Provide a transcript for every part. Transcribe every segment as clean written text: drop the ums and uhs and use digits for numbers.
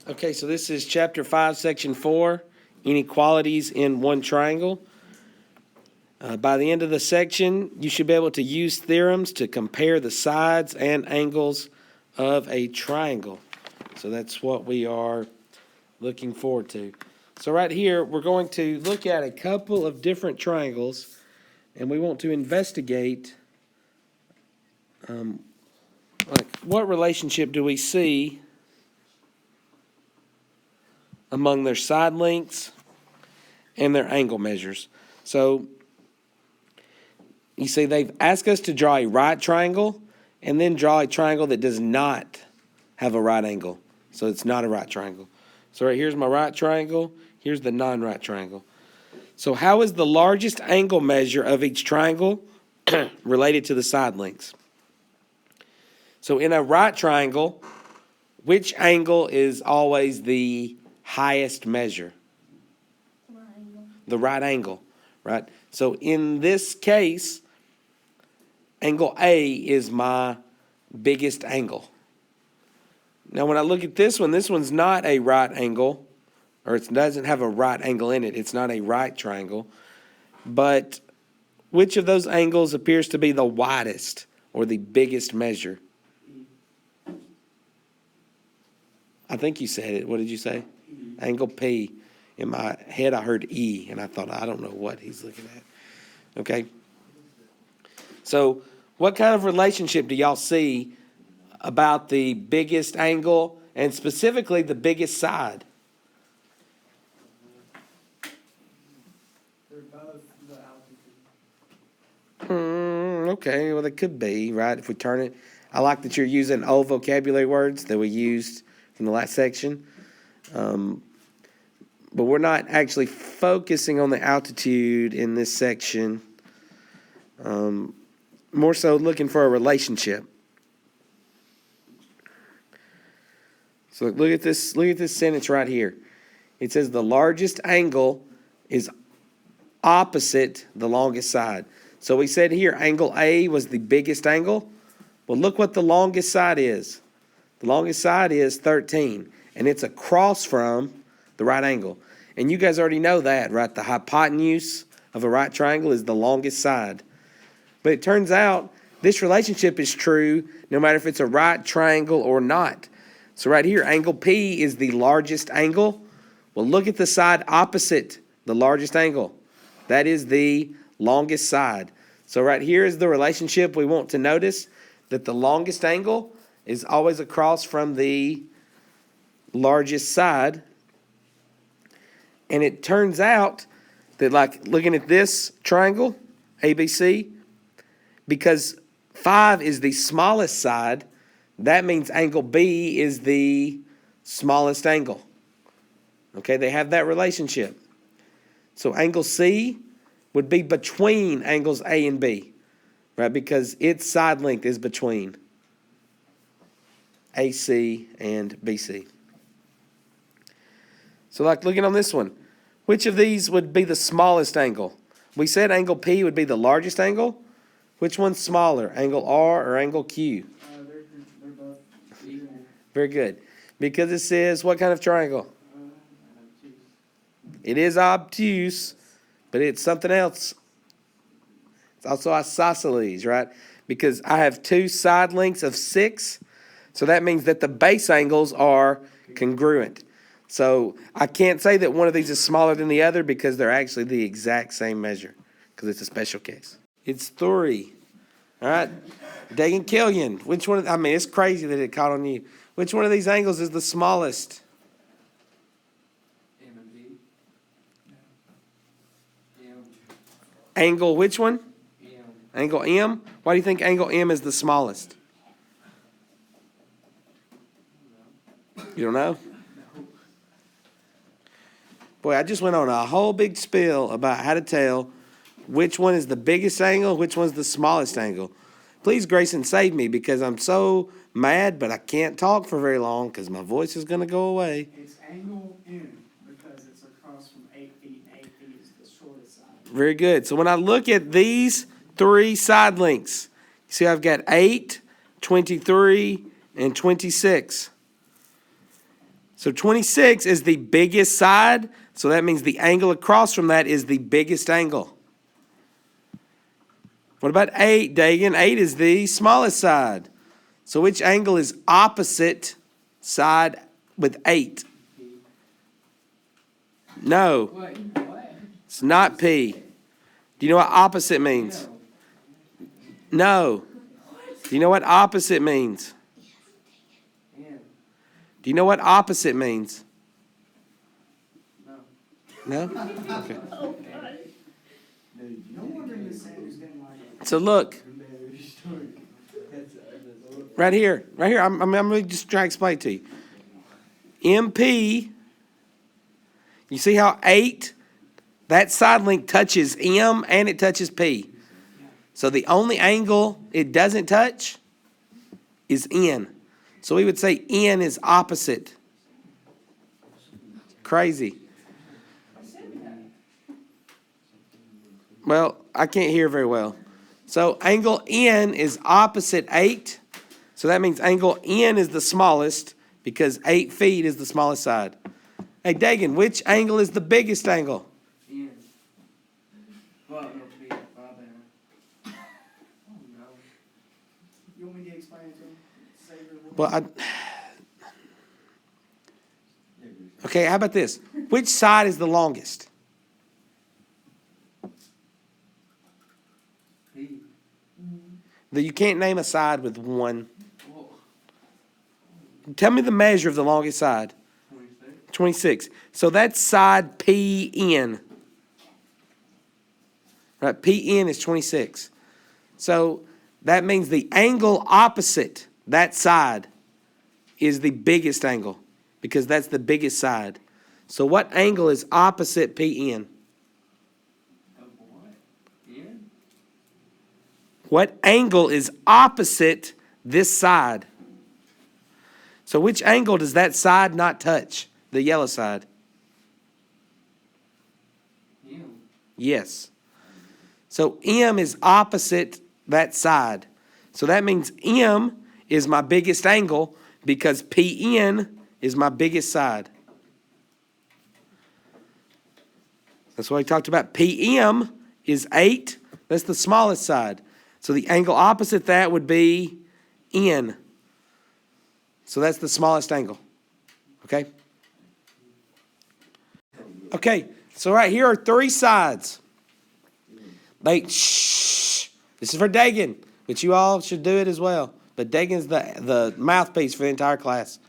Okay, so this is chapter 5, section 4, inequalities in one triangle. By the end of the section, you should be able to use theorems to compare the sides and angles of a triangle. So that's what we are looking forward to. So right here, we're going to look at a couple of different triangles, and we want to investigate like what relationship do we see among their side lengths and their angle measures. So you see they've asked us to draw a right triangle and then draw a triangle that does not have a right angle. So it's not a right triangle. So right here's my right triangle, here's the non-right triangle. So how is the largest angle measure of each triangle related to the side lengths? So in a right triangle, which angle is always the highest measure? The right angle, right? So in this case, angle A is my biggest angle. Now when I look at this one's not a right angle, or it doesn't have a right angle in it. It's not a right triangle. But which of those angles appears to be the widest or the biggest measure? I think you said it. What did you say? Angle P. In my head, I heard E, and I thought, I don't know what he's looking at. Okay? So what kind of relationship do y'all see about the biggest angle and specifically the biggest side? They're both the altitude. Okay, well, they could be, right? If we turn it. I like that you're using old vocabulary words that we used from the last section. But we're not actually focusing on the altitude in this section. More so looking for a relationship. So look at this sentence right here. It says the largest angle is opposite the longest side. So we said here angle A was the biggest angle. Well, look what the longest side is. The longest side is 13, and it's across from the right angle. And you guys already know that, right? The hypotenuse of a right triangle is the longest side. But it turns out this relationship is true no matter if it's a right triangle or not. So right here, angle P is the largest angle. Well, look at the side opposite the largest angle. That is the longest side. So right here is the relationship we want to notice, that the longest angle is always across from the largest side. And it turns out that, like, looking at this triangle, ABC, because 5 is the smallest side, that means angle B is the smallest angle. Okay, they have that relationship. So angle C would be between angles A and B, right? Because its side length is between AC and BC. So like looking on this one, which of these would be the smallest angle? We said angle P would be the largest angle. Which one's smaller, angle R or angle Q? They're both equal. Very good. Because it says what kind of triangle? It is obtuse, but it's something else. It's also isosceles, right? Because I have two side lengths of 6, so that means that the base angles are congruent. So I can't say that one of these is smaller than the other because they're actually the exact same measure because it's a special case. It's 3. All right. Dagan Killian. Which one? I mean, it's crazy that it caught on you. Which one of these angles is the smallest? M and B. M. Angle which one? M. Angle M? Why do you think angle M is the smallest? You don't know? Boy, I just went on a whole big spiel about how to tell which one is the biggest angle, which one's the smallest angle. Please, Grayson, save me because I'm so mad, but I can't talk for very long because my voice is going to go away. It's angle N because it's across from 8 feet, and 8 feet is the shortest side. Very good. So when I look at these 3 side lengths, you see I've got 8, 23, and 26. So 26 is the biggest side, so that means the angle across from that is the biggest angle. What about 8, Dagan? 8 is the smallest side. So which angle is opposite side with 8? No, What? it's not P. Do you know what opposite means? No. Do you know what opposite means? Do you know what opposite means? No? Okay. No wonder Miss Sanders didn't like it. So look. Right here. I'm really just trying to explain to you. MP, you see how 8, that side link touches M and it touches P. So the only angle it doesn't touch is N. So we would say N is opposite. Crazy. Well, I can't hear very well. So angle N is opposite 8. So that means angle N is the smallest because 8 feet is the smallest side. Hey, Dagan, which angle is the biggest angle? N. Well, no, P. My bad. Oh, no. You want me to explain it to him? Say your word? Well, okay, how about this? Which side is the longest? P. You can't name a side with one. Tell me the measure of the longest side. 26. So that's side PN. Right, PN is 26. So that means the angle opposite that side is the biggest angle because that's the biggest side. So what angle is opposite PN? What angle is opposite this side? So which angle does that side not touch? The yellow side. M. Yes. So M is opposite that side. So that means M is my biggest angle because PN is my biggest side. That's why we talked about. PM is 8. That's the smallest side. So the angle opposite that would be N. So that's the smallest angle. Okay? Okay, so right here are 3 sides. This is for Dagan, but you all should do it as well. But Dagan's the mouthpiece for the entire class.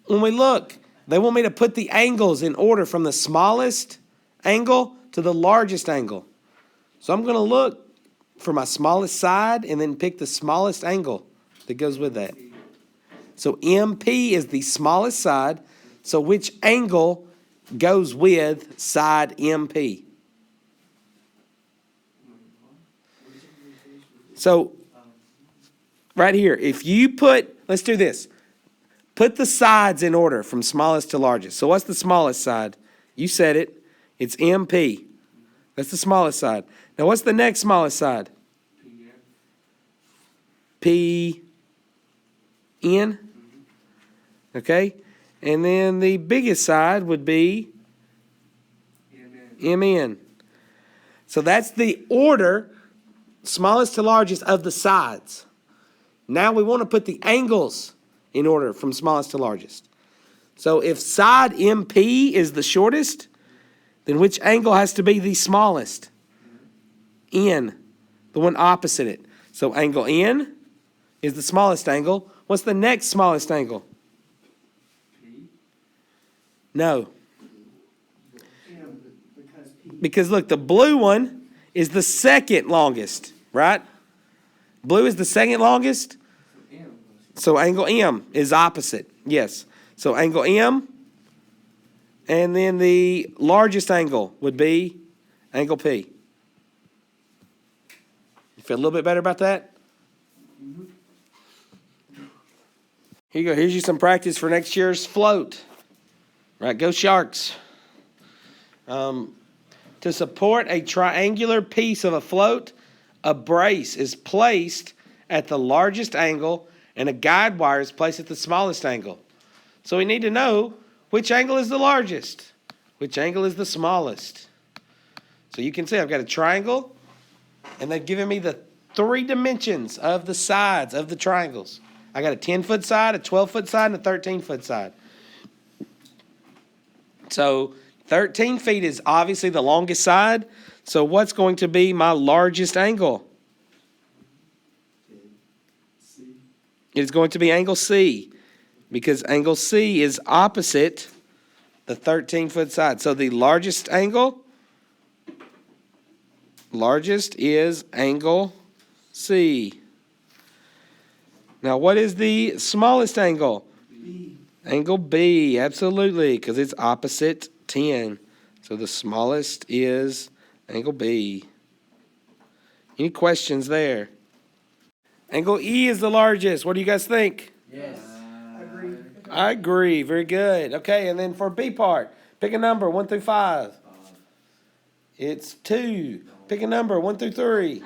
When we look, they want me to put the angles in order from the smallest angle to the largest angle. So I'm going to look for my smallest side and then pick the smallest angle that goes with that. So MP is the smallest side. So which angle goes with side MP? So right here, if you let's do this. Put the sides in order from smallest to largest. So what's the smallest side? You said it. It's MP. That's the smallest side. Now what's the next smallest side? PN. Okay? And then the biggest side would be MN. So that's the order, smallest to largest, of the sides. Now we want to put the angles in order from smallest to largest. So if side MP is the shortest, then which angle has to be the smallest? N, the one opposite it. So angle N is the smallest angle. What's the next smallest angle? No. M, because P. Because look, the blue one is the second longest, right? Blue is the second longest. So angle M is opposite. Yes. So angle M. And then the largest angle would be angle P. You feel a little bit better about that? Here you go. Here's you some practice for next year's float. Right, go Sharks. To support a triangular piece of a float, a brace is placed at the largest angle and a guide wire is placed at the smallest angle. So we need to know which angle is the largest, which angle is the smallest. So you can see I've got a triangle, and they've given me the 3 dimensions of the sides of the triangles. I got a 10-foot side, a 12-foot side, and a 13-foot side. So 13 feet is obviously the longest side. So what's going to be my largest angle? It is going to be angle C, because angle C is opposite the 13-foot side. So the largest is angle C. Now, what is the smallest angle? B. Angle B, absolutely, because it's opposite 10. So the smallest is angle B. Any questions there? Angle E is the largest. What do you guys think? Yes. Agree. I agree. Very good. Okay, and then for B part, pick a number 1 through 5. It's 2. Pick a number 1 through 3.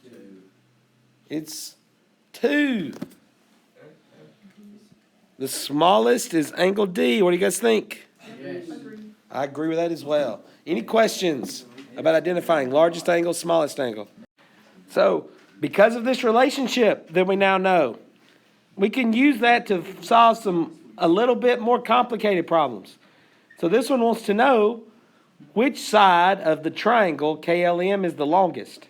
2. It's 2. The smallest is angle D. What do you guys think? Yes. I agree with that as well. Any questions about identifying largest angle, smallest angle? So, because of this relationship that we now know, we can use that to solve a little bit more complicated problems. So this one wants to know which side of the triangle KLM is the longest.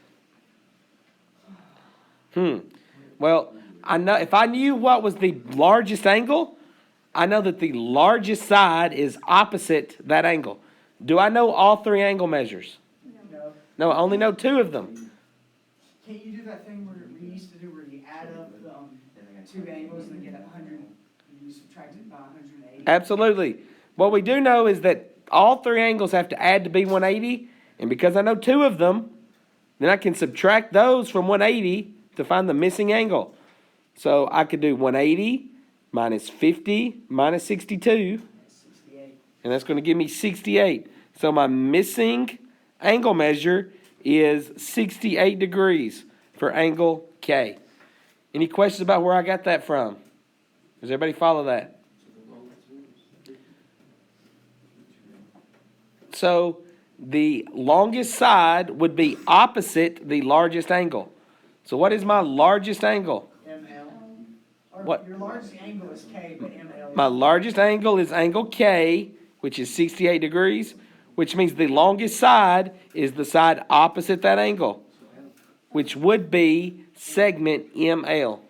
Well, I know if I knew what was the largest angle, I know that the largest side is opposite that angle. Do I know all 3 angle measures? No. No, I only know 2 of them. Can't you do that thing where we used to do where you add up the 2 angles and then get 100 and you subtract it by 180? Absolutely. What we do know is that all 3 angles have to add to be 180, and because I know 2 of them, then I can subtract those from 180 to find the missing angle. So I could do 180 minus 50 minus 62, 68. and that's going to give me 68. So my missing angle measure is 68 degrees for angle K. Any questions about where I got that from? Does everybody follow that? So the longest side would be opposite the largest angle. So what is my largest angle? ML. Or What? Your largest angle is K, but ML is... My largest angle is angle K, which is 68 degrees, which means the longest side is the side opposite that angle, which would be segment ML.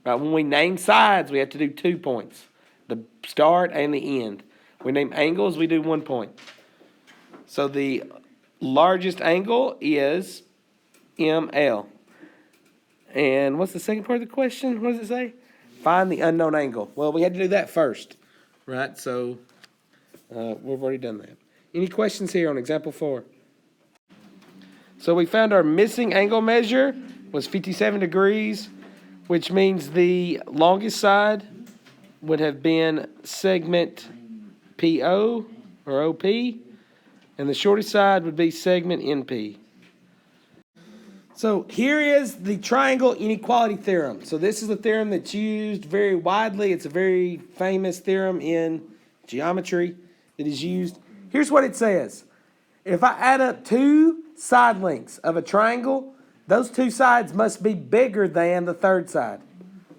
Right, when we name sides, we have to do 2 points, the start and the end. We name angles, we do 1 point. So the largest angle is ML. And what's the second part of the question? What does it say? Find the unknown angle. Well, we had to do that first, right? So we've already done that. Any questions here on example 4? So we found our missing angle measure was 57 degrees, which means the longest side would have been segment PO or OP, and the shortest side would be segment NP. So here is the triangle inequality theorem. So this is a theorem that's used very widely. It's a very famous theorem in geometry that is used. Here's what it says. If I add up 2 side lengths of a triangle, those 2 sides must be bigger than the third side.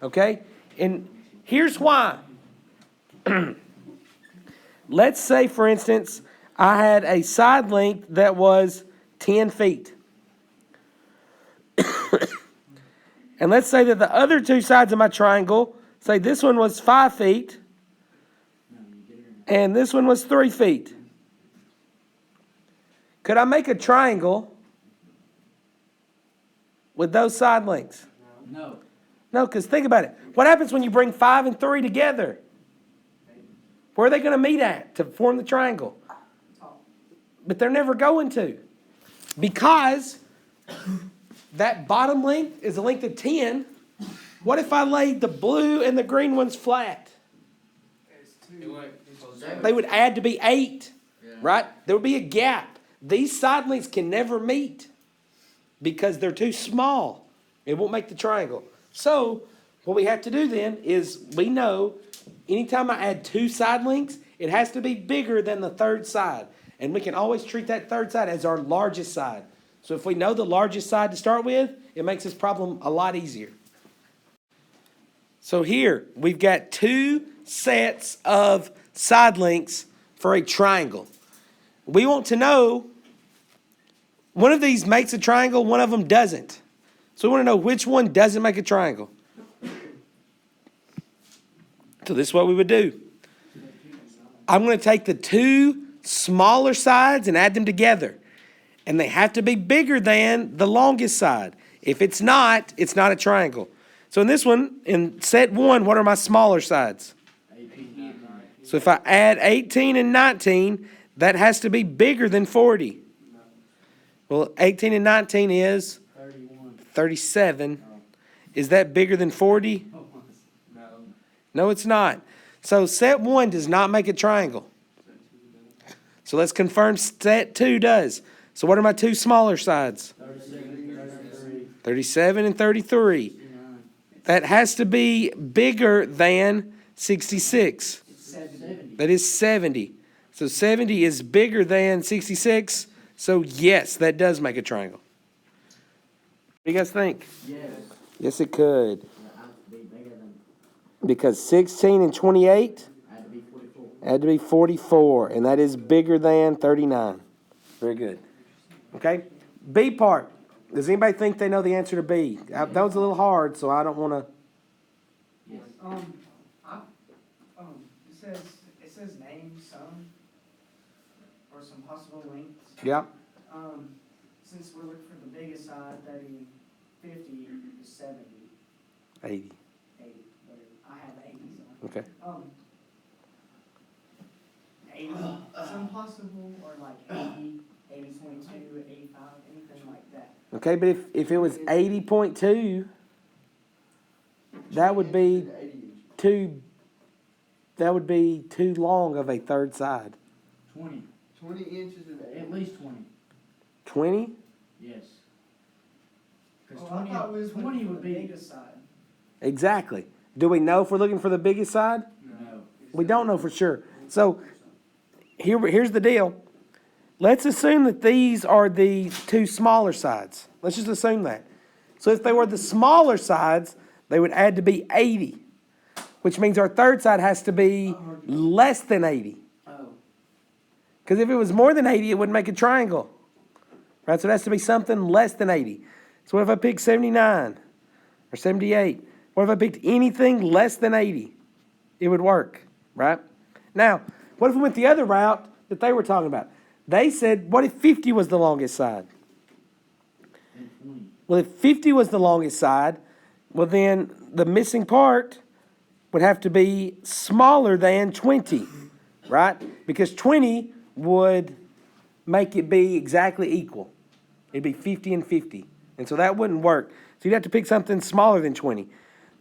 Okay? And here's why. Let's say, for instance, I had a side length that was 10 feet. And let's say that the other 2 sides of my triangle, say this one was 5 feet, and this one was 3 feet. Could I make a triangle with those side lengths? No. No, because think about it. What happens when you bring 5 and 3 together? Where are they going to meet at to form the triangle? But they're never going to. Because that bottom length is a length of 10. What if I laid the blue and the green ones flat? They would add to be 8, right? There would be a gap. These side lengths can never meet because they're too small. It won't make the triangle. So what we have to do then is we know anytime I add two side lengths, it has to be bigger than the third side. And we can always treat that third side as our largest side. So if we know the largest side to start with, it makes this problem a lot easier. So here, we've got two sets of side lengths for a triangle. We want to know, one of these makes a triangle, one of them doesn't. So we want to know which one doesn't make a triangle. So this is what we would do. I'm going to take the two smaller sides and add them together. And they have to be bigger than the longest side. If it's not a triangle. So in this one, in set 1, what are my smaller sides? 18. So if I add 18 and 19, that has to be bigger than 40. Well, 18 and 19 is 31. 37. Is that bigger than 40? No. No, it's not. So set 1 does not make a triangle. So let's confirm set 2 does. So what are my two smaller sides? 37 and 33. That has to be bigger than 66. 70. That is 70. So 70 is bigger than 66. So yes, that does make a triangle. What do you guys think? Yes. Yes, it could. Because 16 and 28 Had to be 44. had to be 44. And that is bigger than 39. Very good. Okay. B part. Does anybody think they know the answer to B? That was a little hard, so I don't want to. Yes. It says name some or some possible lengths. Yeah. Since we're looking for the biggest side, 30, 50 is 70, 80. 80, whatever. I have 80. So. Okay. 80, some possible, or like 80, 80, 22, 85, anything like that. Okay, but if it was 80.2, that would be too long of a third side. 20. 20 inches and At least 20. 20? Yes. Because Oh, I thought we was 20 looking for would the be. biggest side. Exactly. Do we know if we're looking for the biggest side? No. We don't know for sure. So here's the deal. Let's assume that these are the two smaller sides. Let's just assume that. So if they were the smaller sides, they would add to be 80, which means our third side has to be less than 80. Oh. Because if it was more than 80, it wouldn't make a triangle. Right? So it has to be something less than 80. So what if I picked 79 or 78? What if I picked anything less than 80? It would work, right? Now, what if we went the other route that they were talking about? They said, what if 50 was the longest side? And 20. Well, if 50 was the longest side, well then the missing part would have to be smaller than 20, right? Because 20 would make it be exactly equal. It'd be 50 and 50. And so that wouldn't work. So you'd have to pick something smaller than 20.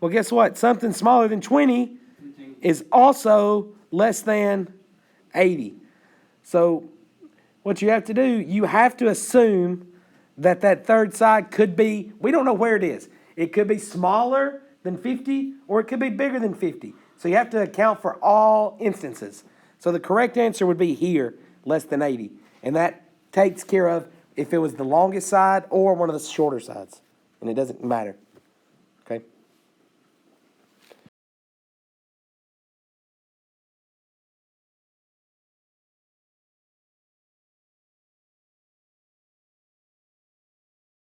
Well, guess what? Something smaller than 20 is also less than 80. So what you have to do, you have to assume that that third side could be, we don't know where it is. It could be smaller than 50 or it could be bigger than 50. So you have to account for all instances. So the correct answer would be here, less than 80. And that takes care of if it was the longest side or one of the shorter sides. And it doesn't matter.